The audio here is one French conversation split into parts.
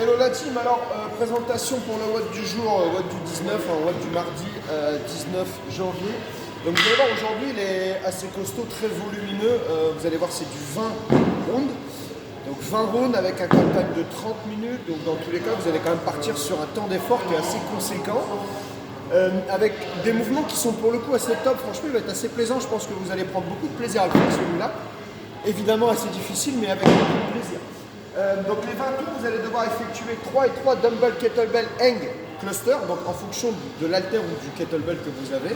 Hello la team, alors présentation pour le WOD du jour, WOD du 19, WOD du mardi 19 janvier. Donc vous allez voir aujourd'hui il est assez costaud, très volumineux, vous allez voir c'est du 20 rounds. Donc 20 rounds avec un call time de 30 minutes, donc dans tous les cas vous allez quand même partir sur un temps d'effort qui est assez conséquent. Avec des mouvements qui sont pour le coup assez top, franchement il va être assez plaisant, je pense que vous allez prendre beaucoup de plaisir à le faire celui-là. Évidemment assez difficile mais avec beaucoup de plaisir. Donc les 20 tours, vous allez devoir effectuer 3 et 3 dumbbell kettlebell hang cluster, donc en fonction de l'haltère ou du kettlebell que vous avez.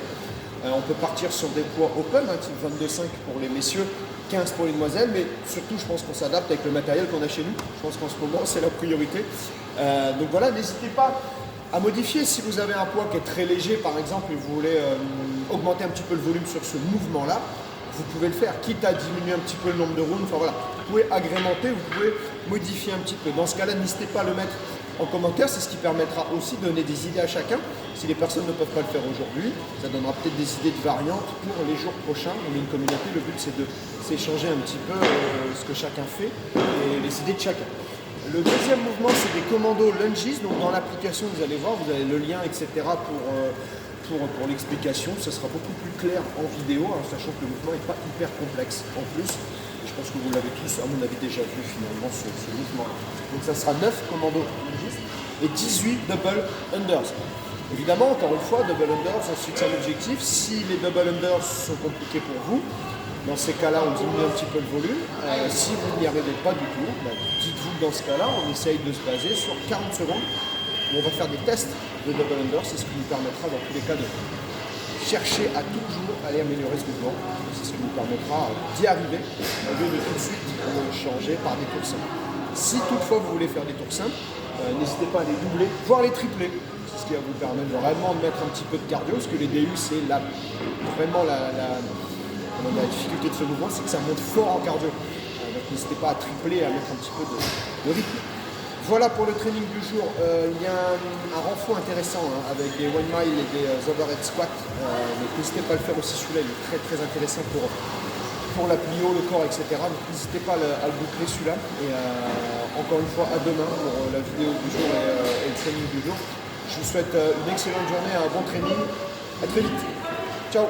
On peut partir sur des poids open, type 22,5 pour les messieurs, 15 pour les demoiselles, mais surtout je pense qu'on s'adapte avec le matériel qu'on a chez nous. Je pense qu'en ce moment c'est la priorité. Donc voilà, n'hésitez pas à modifier si vous avez un poids qui est très léger par exemple et vous voulez augmenter un petit peu le volume sur ce mouvement-là. Vous pouvez le faire, quitte à diminuer un petit peu le nombre de rounds. Enfin voilà, vous pouvez agrémenter, vous pouvez modifier un petit peu. Dans ce cas-là, n'hésitez pas à le mettre en commentaire, c'est ce qui permettra aussi de donner des idées à chacun. Si les personnes ne peuvent pas le faire aujourd'hui, ça donnera peut-être des idées de variantes pour les jours prochains. On est une communauté, le but c'est de s'échanger un petit peu ce que chacun fait et les idées de chacun. Le deuxième mouvement, c'est des commandos lunges. Donc dans l'application, vous allez voir, vous avez le lien, etc. pour l'explication. Ça sera beaucoup plus clair en vidéo, sachant que le mouvement n'est pas hyper complexe en plus. Je pense que vous l'avez tous, à mon avis, déjà vu finalement ce mouvement. Donc ça sera 9 commandos lunges et 18 double unders. Évidemment, encore une fois, double unders, on se fixe un objectif. Si les double unders sont compliqués pour vous, dans ces cas-là, on diminue un petit peu le volume. Si vous n'y arrivez pas du tout, dites-vous que dans ce cas-là, on essaye de se baser sur 40 secondes où on va faire des tests de double under. C'est ce qui nous permettra, dans tous les cas, de chercher à toujours aller améliorer ce mouvement. C'est ce qui nous permettra d'y arriver au lieu de tout de suite changer par des tours simples. Si toutefois vous voulez faire des tours simples, n'hésitez pas à les doubler, voire les tripler. C'est ce qui va vous permettre vraiment de mettre un petit peu de cardio, parce que les DU, c'est vraiment la difficulté de ce mouvement, c'est que ça monte fort en cardio. Donc n'hésitez pas à tripler, à mettre un petit peu de rythme. Voilà pour le training du jour. Il y a un renfort intéressant avec des 1 mile et des overhead squats. Donc n'hésitez pas à le faire aussi, celui-là il est très très intéressant pour la plio, le corps, etc. Donc n'hésitez pas à le boucler celui-là. Et encore une fois, à demain pour la vidéo du jour et le training du jour. Je vous souhaite une excellente journée, un bon training. À très vite. Ciao.